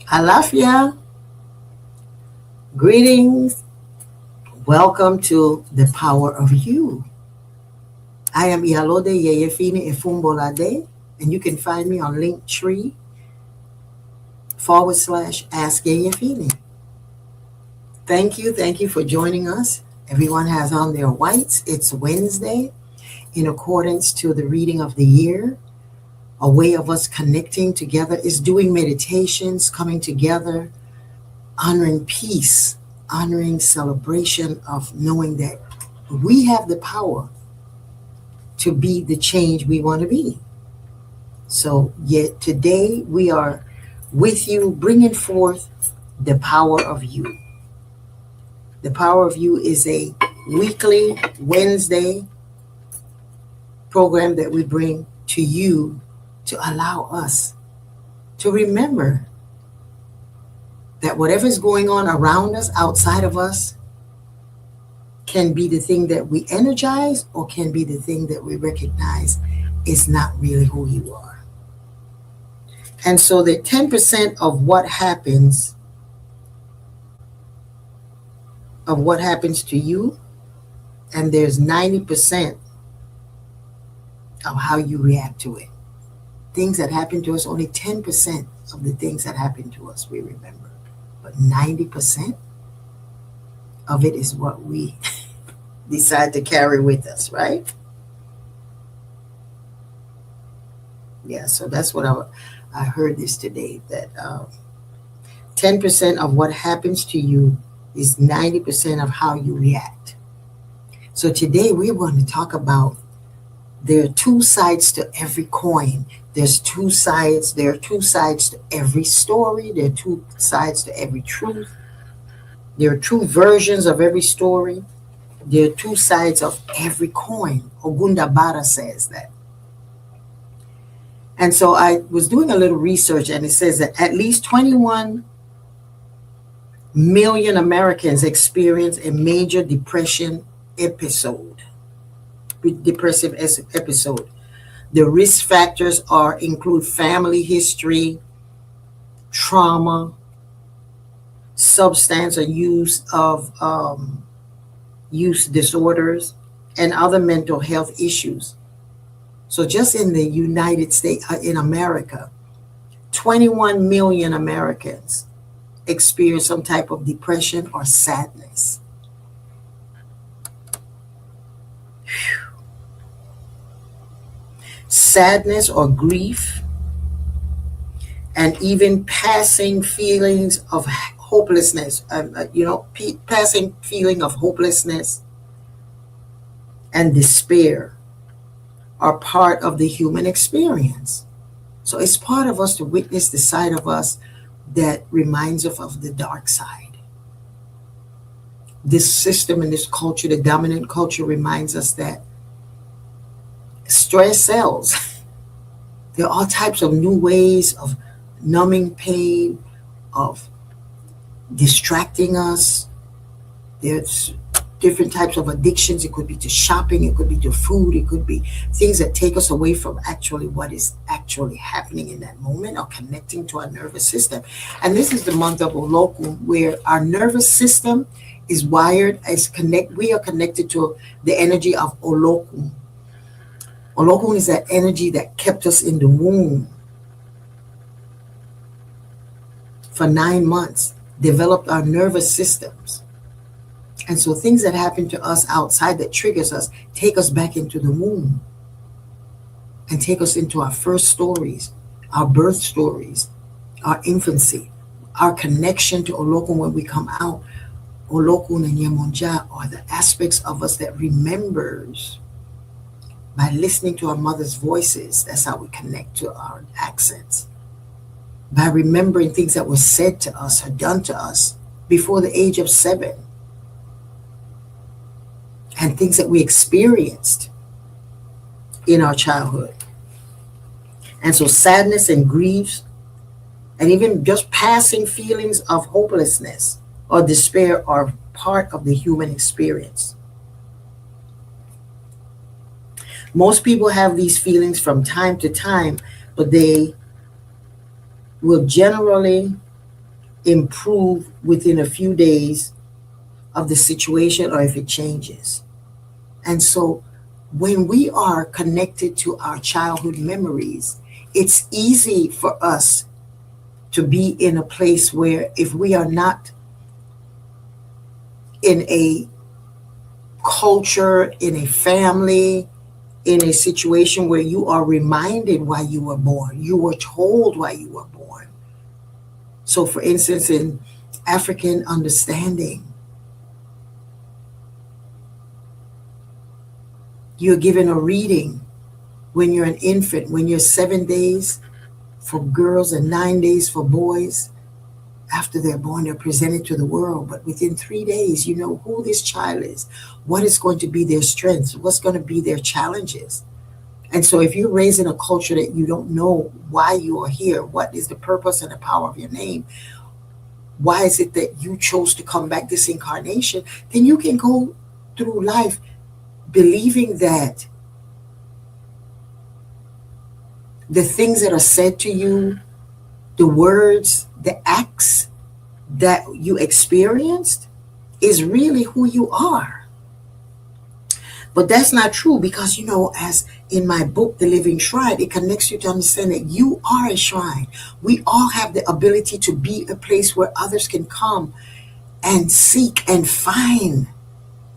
Alafia, greetings. Welcome to the power of you. I am Yeyefini Efunbolade, and you can find me on Linktree /Ask Yeyefini. Thank you for joining us. Everyone has on their whites. It's Wednesday, in accordance to the reading of the year. A way of us connecting together is doing meditations, coming together, honoring peace, honoring celebration of knowing that we have the power to be the change we want to be. So, yet today we are with you, bringing forth the power of you. The power of you is a weekly Wednesday program that we bring to you to allow us to remember that whatever's going on around us, outside of us, can be the thing that we energize or can be the thing that we recognize is not really who you are. And so the 10% of what happens to you, and there's 90% of how you react to it. Things that happen to us, only 10% of the things that happen to us we remember. But 90% of it is what we decide to carry with us, right? Yeah, so that's what I heard this today, that 10% of what happens to you is 90% of how you react. So today we're going to talk about there are two sides to every coin. There are two sides to every story. There are two sides to every truth. There are two versions of every story. There are two sides of every coin. Ogunda Bara says that. And so I was doing a little research, and it says that at least 21 million Americans experience a major depressive episode. The risk factors include family history, trauma, substance or use disorders, and other mental health issues. So just in the United States, in America, 21 million Americans experience some type of depression or sadness. Sadness or grief, and even passing feelings of hopelessness, passing feeling of hopelessness and despair are part of the human experience. So it's part of us to witness the side of us that reminds us of the dark side. This system and this culture, the dominant culture, reminds us that stress sells. There are all types of new ways of numbing pain, of distracting us. There's different types of addictions. It could be to shopping, it could be to food, it could be things that take us away from actually what is actually happening in that moment or connecting to our nervous system. And this is the month of Olokun, where our nervous system is wired we are connected to the energy of Olokun. Olokun is that energy that kept us in the womb for 9 months, developed our nervous systems. And so things that happen to us outside that triggers us take us back into the womb and take us into our first stories, our birth stories, our infancy, our connection to Olokun when we come out. Olokun and Yemonja are the aspects of us that remembers by listening to our mother's voices. That's how we connect to our accents. By remembering things that were said to us or done to us before the age of 7. And things that we experienced in our childhood. And so sadness and grief, and even just passing feelings of hopelessness or despair are part of the human experience. Most people have these feelings from time to time, but they will generally improve within a few days of the situation or if it changes. And so when we are connected to our childhood memories, it's easy for us to be in a place where if we are not in a culture, in a family, in a situation where you are reminded why you were born, you were told why you were born. So, for instance, in African understanding, you're given a reading when you're an infant, when you're 7 days for girls and 9 days for boys. After they're born, they're presented to the world. But within 3 days, you know who this child is, what is going to be their strengths, what's going to be their challenges. And so if you're raised in a culture that you don't know why you are here, what is the purpose and the power of your name, why is it that you chose to come back this incarnation, then you can go through life believing that the things that are said to you, the words, the acts that you experienced is really who you are. But that's not true because, you know, as in my book, The Living Shrine, it connects you to understand that you are a shrine. We all have the ability to be a place where others can come and seek and find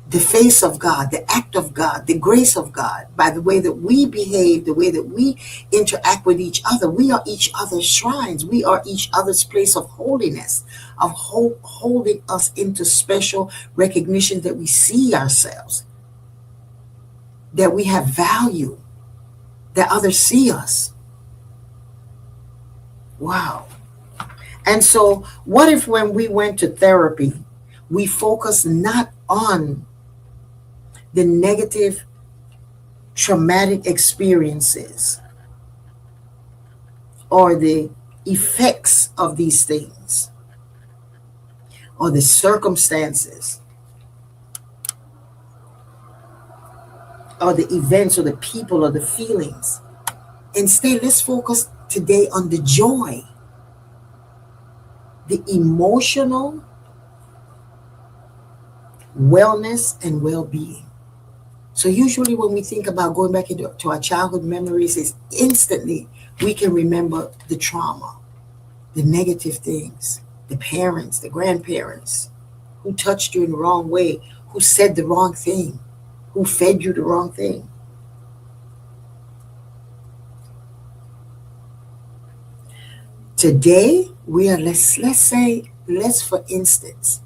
the face of God, the act of God, the grace of God, by the way that we behave, the way that we interact with each other. We are each other's shrines. We are each other's place of holiness, of holding us into special recognition that we see ourselves, that we have value, that others see us. Wow. And so what if when we went to therapy, we focus not on the negative traumatic experiences or the effects of these things or the circumstances or the events or the people or the feelings. Instead, let's focus today on the joy, the emotional wellness and well-being. So usually when we think about going back into our childhood memories, is instantly we can remember the trauma, the negative things, the parents, the grandparents who touched you in the wrong way, who said the wrong thing, who fed you the wrong thing. Today, we are, let's for instance,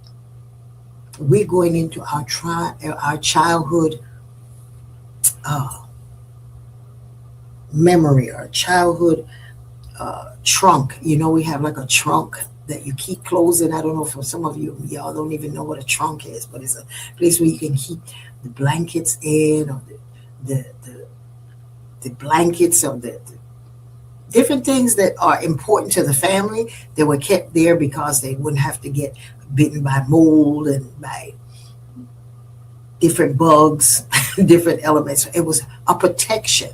we're going into our childhood memory or childhood trunk. You know, we have like a trunk that you keep closing. I don't know, for some of you, y'all don't even know what a trunk is, but it's a place where you can keep the blankets in, or the blankets of the different things that are important to the family that were kept there because they wouldn't have to get bitten by mold and by different bugs, different elements. It was a protection.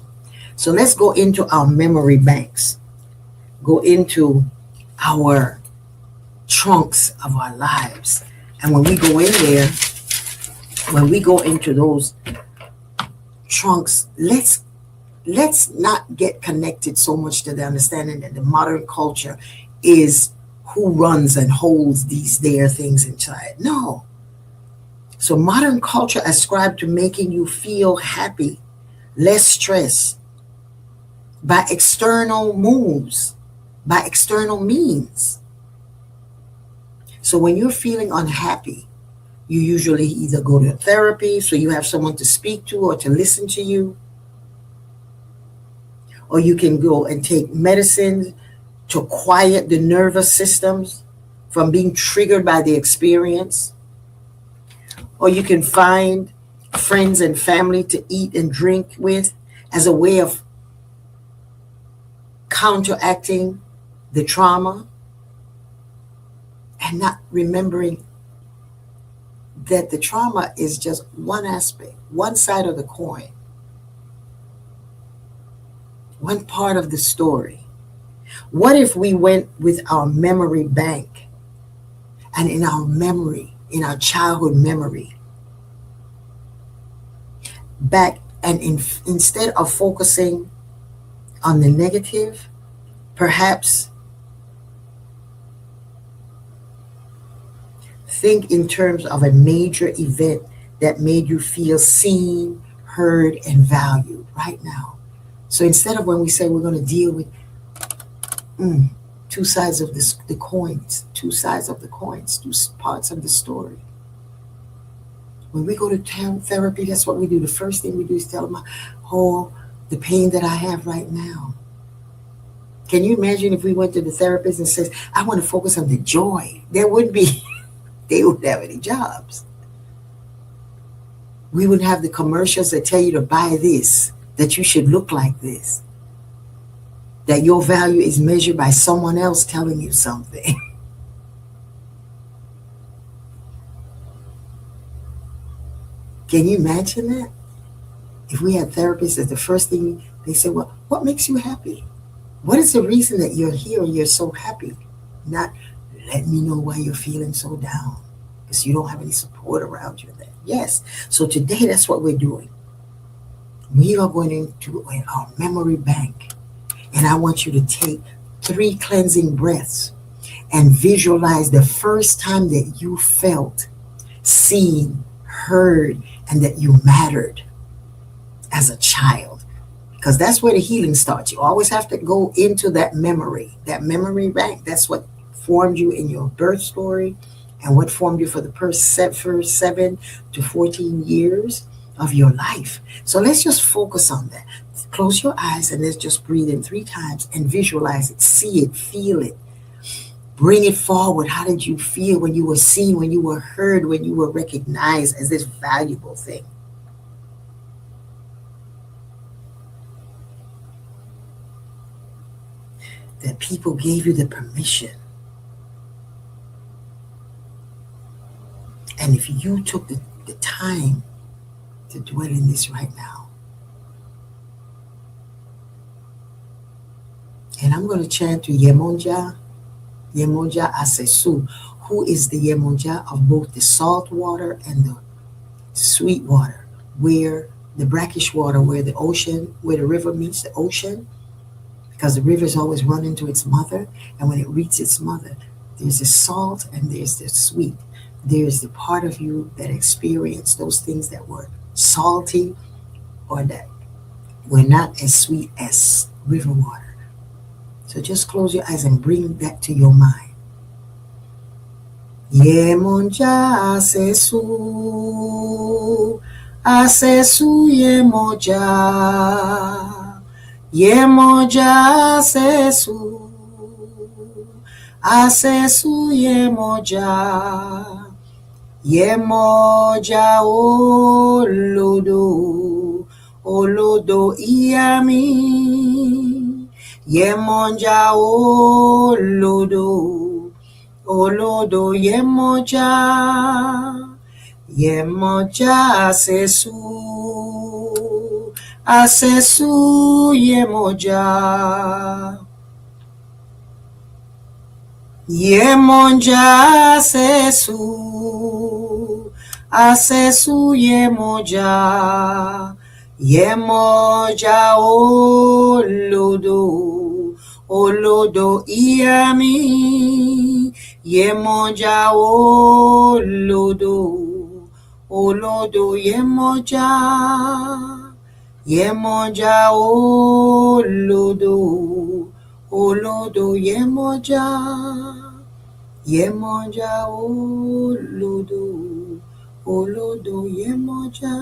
So let's go into our memory banks, go into our trunks of our lives. And when we go in there, when we go into those trunks, let's not get connected so much to the understanding that the modern culture is who runs and holds these there things inside. No. So modern culture ascribed to making you feel happy, less stress, by external moves, by external means. So when you're feeling unhappy, you usually either go to therapy, so you have someone to speak to or to listen to you, or you can go and take medicine to quiet the nervous systems from being triggered by the experience. Or you can find friends and family to eat and drink with as a way of counteracting the trauma and not remembering that the trauma is just one aspect, one side of the coin, one part of the story. What if we went with our memory bank and in our memory, in our childhood memory, back and instead of focusing on the negative, perhaps think in terms of a major event that made you feel seen, heard, and valued right now. So instead of when we say we're going to deal with two sides of the coins, two sides of the coins, two parts of the story. When we go to therapy, that's what we do. The first thing we do is tell them, oh, the pain that I have right now. Can you imagine if we went to the therapist and says, I want to focus on the joy? There wouldn't be, they wouldn't have any jobs. We wouldn't have the commercials that tell you to buy this, that you should look like this, that your value is measured by someone else telling you something. Can you imagine that? If we had therapists that the first thing they say, well, what makes you happy? What is the reason that you're here and you're so happy? Not, let me know why you're feeling so down, because you don't have any support around you then. Yes. So today, that's what we're doing. We are going into our memory bank, and I want you to take 3 cleansing breaths and visualize the first time that you felt seen, heard, and that you mattered as a child. Because that's where the healing starts. You always have to go into that memory bank. That's what formed you in your birth story and what formed you for the first 7 to 14 years of your life. So let's just focus on that. Close your eyes and let's just breathe in 3 times and visualize it, see it, feel it. Bring it forward. How did you feel when you were seen, when you were heard, when you were recognized as this valuable thing? That people gave you the permission. And if you took the time to dwell in this right now, and I'm going to chant to Yemonja Asesu, who is the Yemonja of both the salt water and the sweet water, where the brackish water, where the ocean, where the river meets the ocean, because the river is always running to its mother, and when it reaches its mother, there's the salt and there's the sweet. There's the part of you that experienced those things that were salty or that were not as sweet as river water. So just close your eyes and bring that to your mind. Yemonja asesu, asesu yemoja, yemoja asesu, asesu yemoja, yemoja olodo, olodo iami. Yemonja olodo, olodo yemoja, yemoja asesu, asesu yemoja, yemonja asesu, asesu yemoja, yemoja olodo, olodo iami, yemoja olodo, olodo yemoja, yemoja olodo, olodo yemoja, yemoja olodo, olodo yemoja.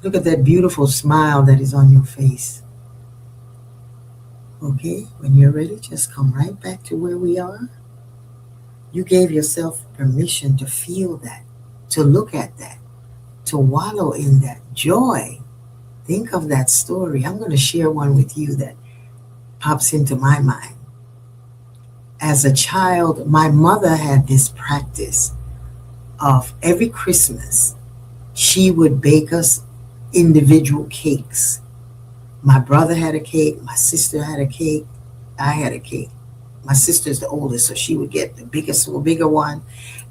Look at that beautiful smile that is on your face. Okay, when you're ready, just come right back to where we are. You gave yourself permission to feel that, to look at that, to wallow in that joy. Think of that story. I'm going to share one with you that pops into my mind. As a child, my mother had this practice of every Christmas, she would bake us individual cakes. My brother had a cake, my sister had a cake, I had a cake. My sister's the oldest, so she would get the bigger one,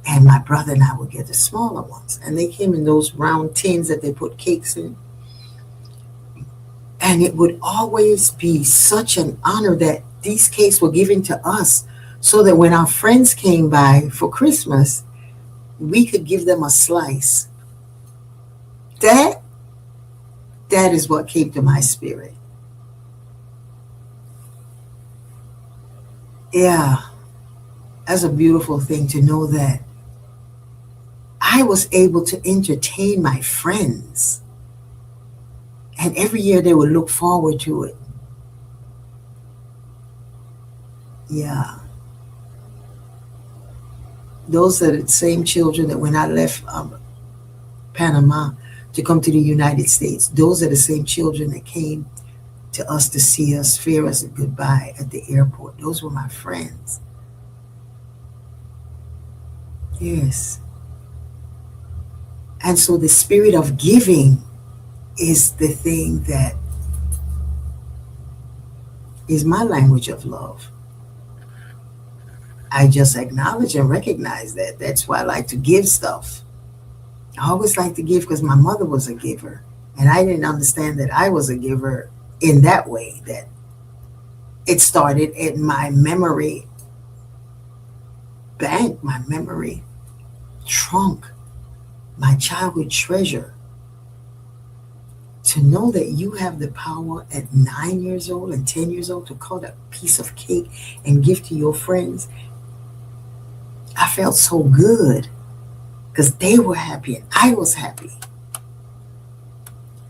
and my brother and I would get the smaller ones. And they came in those round tins that they put cakes in. And it would always be such an honor that these cakes were given to us so that when our friends came by for Christmas, we could give them a slice. That is what came to my spirit. Yeah, that's a beautiful thing to know that I was able to entertain my friends. And every year they would look forward to it. Yeah. Those are the same children that when I left Panama to come to the United States, those are the same children that came to us to see us, fare us a goodbye at the airport. Those were my friends. Yes. And so the spirit of giving is the thing that is my language of love. I just acknowledge and recognize that. That's why I like to give stuff. I always like to give because my mother was a giver. And I didn't understand that I was a giver in that way, that it started in my memory bank, my memory trunk, my childhood treasure. To know that you have the power at 9 years old and 10 years old to cut a piece of cake and give to your friends, I felt so good because they were happy and I was happy.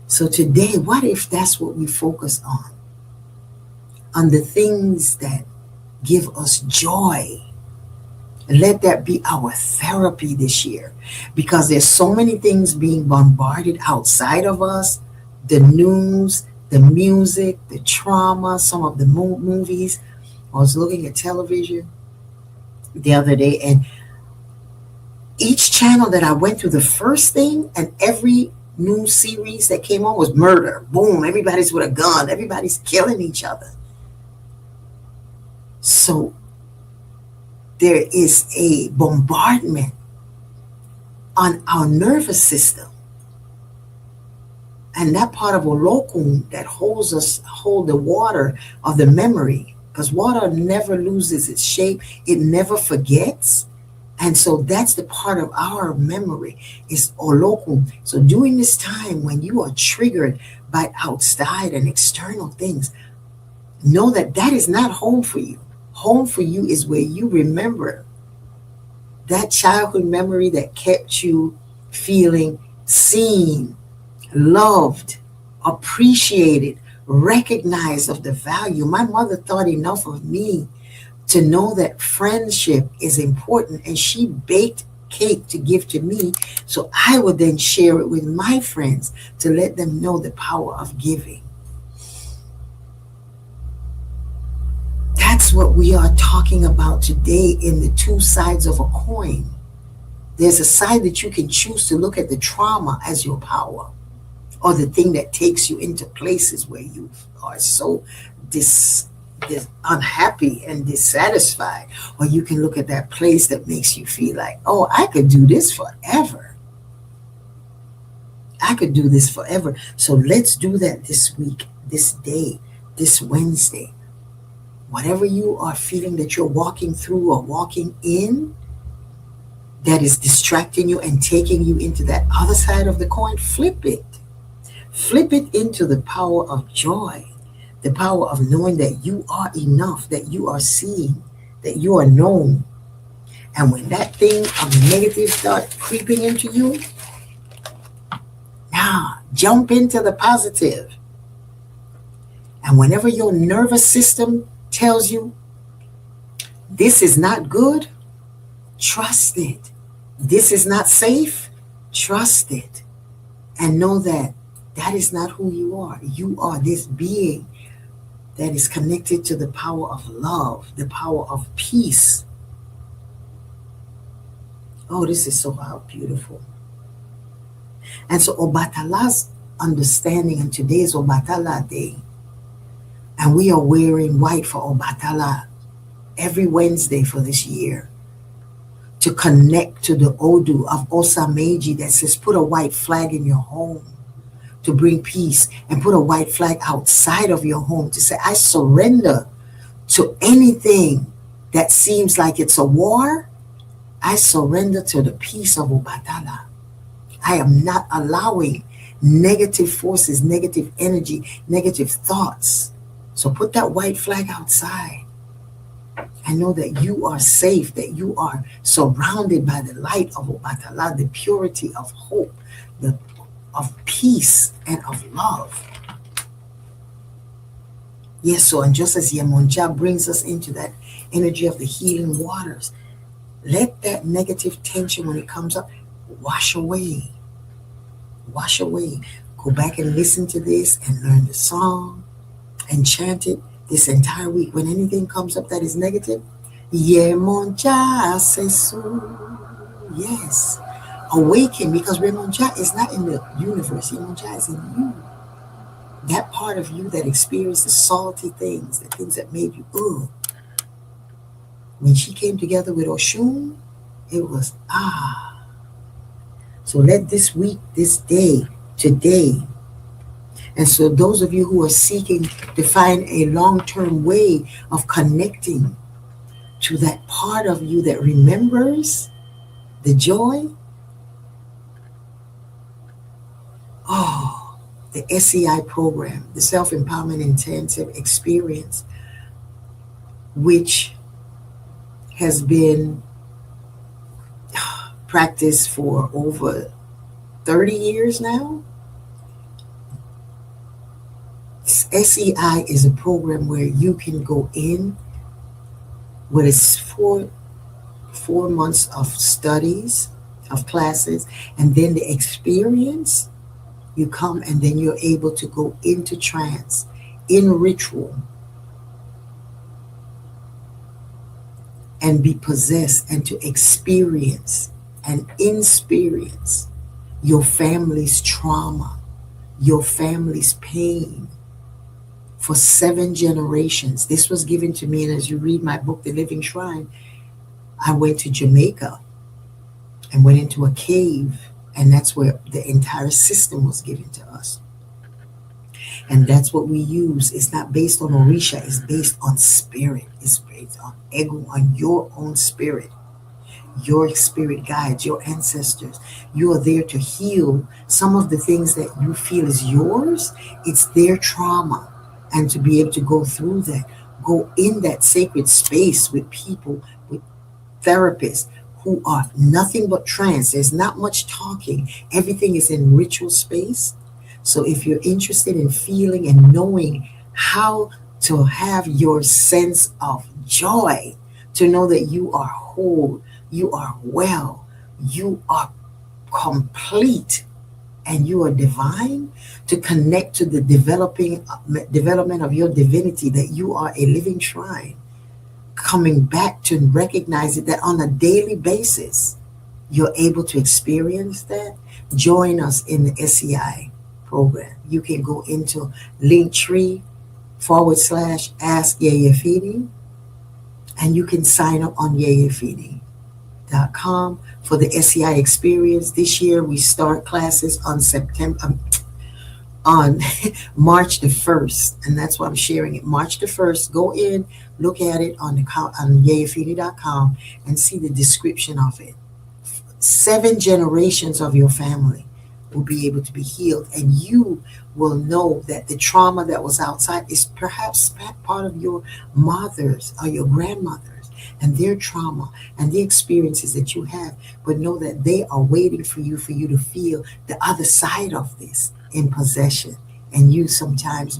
So today, what if that's what we focus on the things that give us joy? Let that be our therapy this year, because there's so many things being bombarded outside of us, the news, the music, the trauma, some of the movies. I was looking at television the other day, and each channel that I went to, the first thing, and every new series that came on was murder. Boom, everybody's with a gun, everybody's killing each other. So there is a bombardment on our nervous system. And that part of Olokun that hold the water of the memory, because water never loses its shape, it never forgets. And so that's the part of our memory is Olokun. So during this time when you are triggered by outside and external things, know that that is not home for you. Home for you is where you remember that childhood memory that kept you feeling seen, loved, appreciated, recognized of the value. My mother thought enough of me to know that friendship is important, and she baked cake to give to me so I would then share it with my friends to let them know the power of giving. That's what we are talking about today in the two sides of a coin. There's a side that you can choose to look at the trauma as your power, or the thing that takes you into places where you are so unhappy and dissatisfied. Or you can look at that place that makes you feel like, oh, I could do this forever. I could do this forever. So let's do that this week, this day, this Wednesday. Whatever you are feeling that you're walking through or walking in that is distracting you and taking you into that other side of the coin, flip it. Flip it into the power of joy, the power of knowing that you are enough, that you are seen, that you are known. And when that thing of negative start creeping into you, now jump into the positive. And whenever your nervous system tells you this is not good, trust it. This is not safe, trust it. And know that that is not who you are. You are this being that is connected to the power of love, the power of peace. Oh, this is so beautiful. And so Obatala's understanding, and today is Obatala Day, and we are wearing white for Obatala. every Wednesday for this year to connect to the Odu of Osameji that says put a white flag in your home to bring peace, and put a white flag outside of your home to say, I surrender to anything that seems like it's a war. I surrender to the peace of Obatala. I am not allowing negative forces, negative energy, negative thoughts. So put that white flag outside. I know that you are safe, that you are surrounded by the light of Obatala, the purity of hope, of peace, and of love. Yes, so and just as Yemonja brings us into that energy of the healing waters, let that negative tension when it comes up wash away. Wash away. Go back and listen to this and learn the song and chant it this entire week. When anything comes up that is negative, Yemonja Sesu. Yes. Awaken, because Yemonja is not in the universe. Yemonja is in you. That part of you that experienced the salty things, the things that made you ugh. When she came together with Oshun, it was So let this week, this day, today, and so those of you who are seeking to find a long-term way of connecting to that part of you that remembers the joy, the SEI program, the Self-Empowerment Intensive Experience, which has been practiced for over 30 years now. SEI is a program where you can go in, what is 4 months of studies, of classes, and then the experience. You come and then you're able to go into trance, in ritual, and be possessed and to experience and experience your family's trauma, your family's pain for 7 generations. This was given to me, and as you read my book, The Living Shrine, I went to Jamaica and went into a cave, and that's where the entire system was given to us. And that's what we use. It's not based on Orisha, it's based on spirit. It's based on ego, on your own spirit. Your spirit guides, your ancestors. You are there to heal some of the things that you feel is yours. It's their trauma. And to be able to go through that, go in that sacred space with people, with therapists who are nothing but trance. There's not much talking. Everything is in ritual space. So if you're interested in feeling and knowing how to have your sense of joy, to know that you are whole, you are well, you are complete, and you are divine, to connect to the development of your divinity, that you are a living shrine, coming back to recognize it, that on a daily basis, you're able to experience that. Join us in the SEI program. You can go into Linktree/Ask Yeyefini, and you can sign up on Yeyefini.com for the SEI experience. This year we start classes on on March the 1st, and that's why I'm sharing it. March the 1st, go in, look at it on Yeyefini.com and see the description of it. 7 generations of your family will be able to be healed, and you will know that the trauma that was outside is perhaps part of your mothers or your grandmothers and their trauma and the experiences that you have, but know that they are waiting for you to feel the other side of this in possession. And you sometimes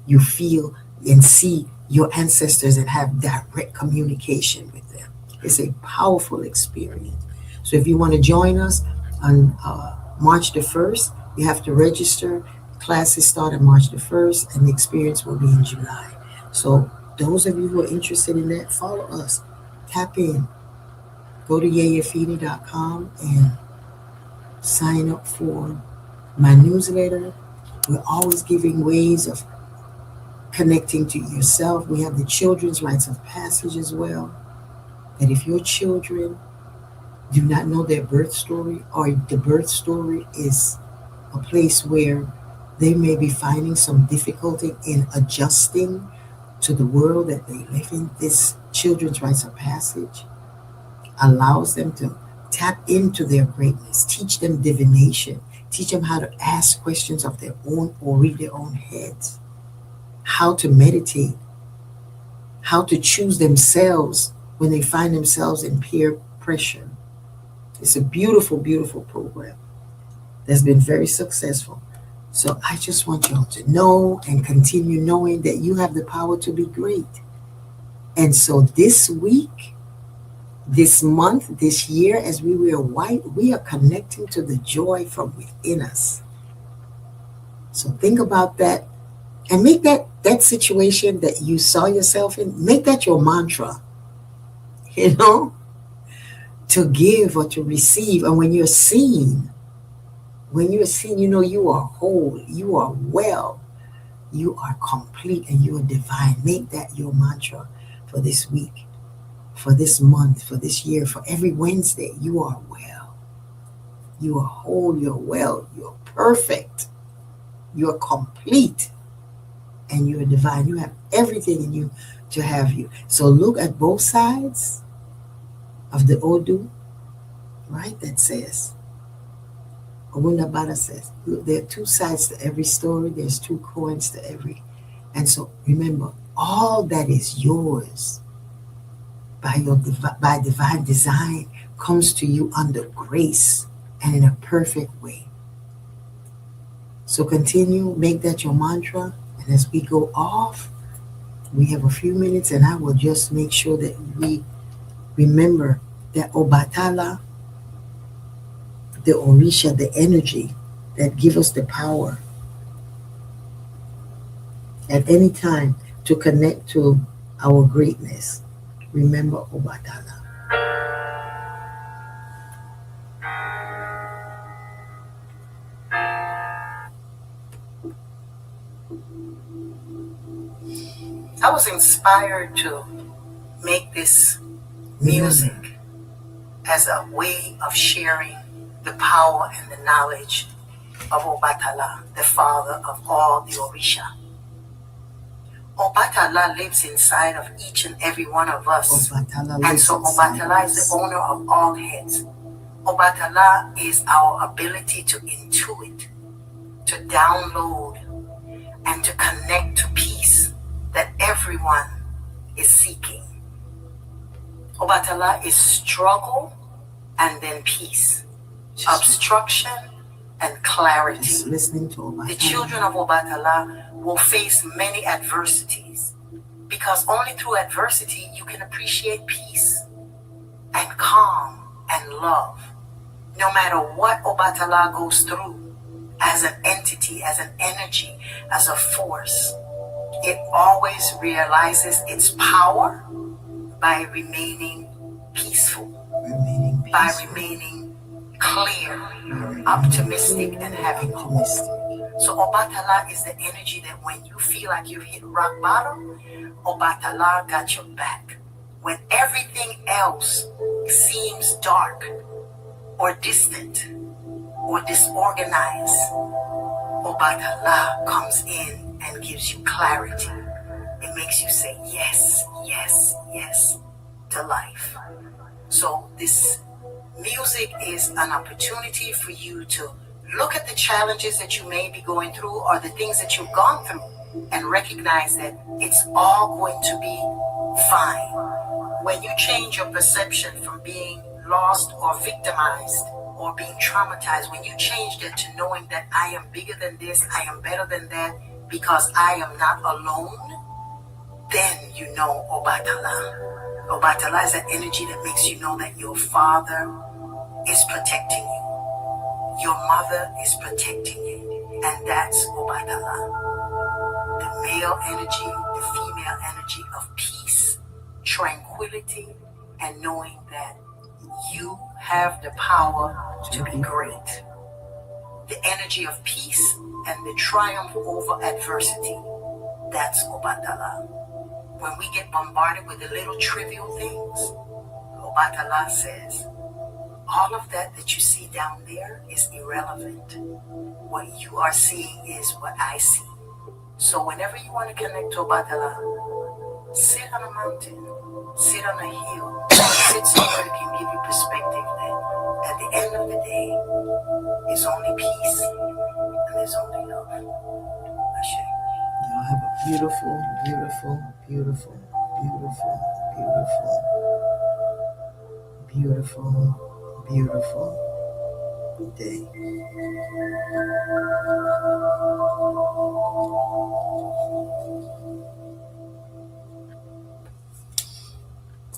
you feel and see your ancestors and have direct communication with them. It's a powerful experience. So if you want to join us on March the 1st, you have to register. Classes start on March the 1st, and the experience will be in July. So those of you who are interested in that, follow us. Tap in. Go to Yeyefini.com and sign up for my newsletter. We're always giving ways of connecting to yourself. We have the children's rites of passage as well. That if your children do not know their birth story, or the birth story is a place where they may be finding some difficulty in adjusting to the world that they live in, this children's rites of passage allows them to tap into their greatness, teach them divination, teach them how to ask questions of their own or read their own heads, how to meditate, how to choose themselves when they find themselves in peer pressure. It's a beautiful, beautiful program that's been very successful. So I just want y'all to know and continue knowing that you have the power to be great. And so this week, this month, this year, as we wear white, we are connecting to the joy from within us. So think about that and make that situation that you saw yourself in, make that your mantra, you know, to give or to receive. And when you're seen, you know you are whole, you are well, you are complete, and you are divine. Make that your mantra for this week, for this month, for this year, for every Wednesday. You are well. You are whole, you're well, you're perfect, you're complete, and you're divine. You have everything in you to have you. So look at both sides of the Odu, right? That says, Owundabada says, look, there are two sides to every story, there's two coins to every. And so remember, all that is yours by divine design comes to you under grace and in a perfect way. So continue, make that your mantra. And as we go off, we have a few minutes, and I will just make sure that we remember that Obatala, the Orisha, the energy that give us the power at any time to connect to our greatness. Remember Obatala. I was inspired to make this music as a way of sharing the power and the knowledge of Obatala, the father of all the Orisha. Obatala lives inside of each and every one of us. And so Obatala is the owner of all heads. Obatala is our ability to intuit, to download, and to connect to peace that everyone is seeking. Obatala is struggle and then peace, obstruction and clarity. Just listening to Obatala. The children of Obatala will face many adversities, because only through adversity you can appreciate peace and calm and love. No matter what Obatala goes through as an entity, as an energy, as a force, it always realizes its power by remaining peaceful, by remaining clear, optimistic, and having hope. So Obatala is the energy that when you feel like you've hit rock bottom, Obatala got your back. When everything else seems dark or distant or disorganized, Obatala comes in and gives you clarity. It makes you say yes, yes, yes to life. So this music is an opportunity for you to look at the challenges that you may be going through or the things that you've gone through and recognize that it's all going to be fine. When you change your perception from being lost or victimized or being traumatized, when you change that to knowing that I am bigger than this, I am better than that, because I am not alone, then you know Obatala. Obatala is that energy that makes you know that your father is protecting you. Your mother is protecting you. And that's Obatala. The male energy, the female energy of peace, tranquility, and knowing that you have the power to be great. The energy of peace and the triumph over adversity. That's Obatala. When we get bombarded with the little trivial things, Obatala says, all of that you see down there is irrelevant. What you are seeing is what I see. So whenever you want to connect to Obatala, sit on a mountain, sit on a hill, sit somewhere that can give you perspective that at the end of the day, it's only peace and there's only love. Ashe. Y'all have a beautiful, beautiful, beautiful, beautiful, beautiful, beautiful, beautiful day.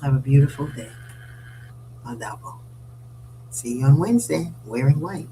Have a beautiful day. Adabo. See you on Wednesday, wearing white.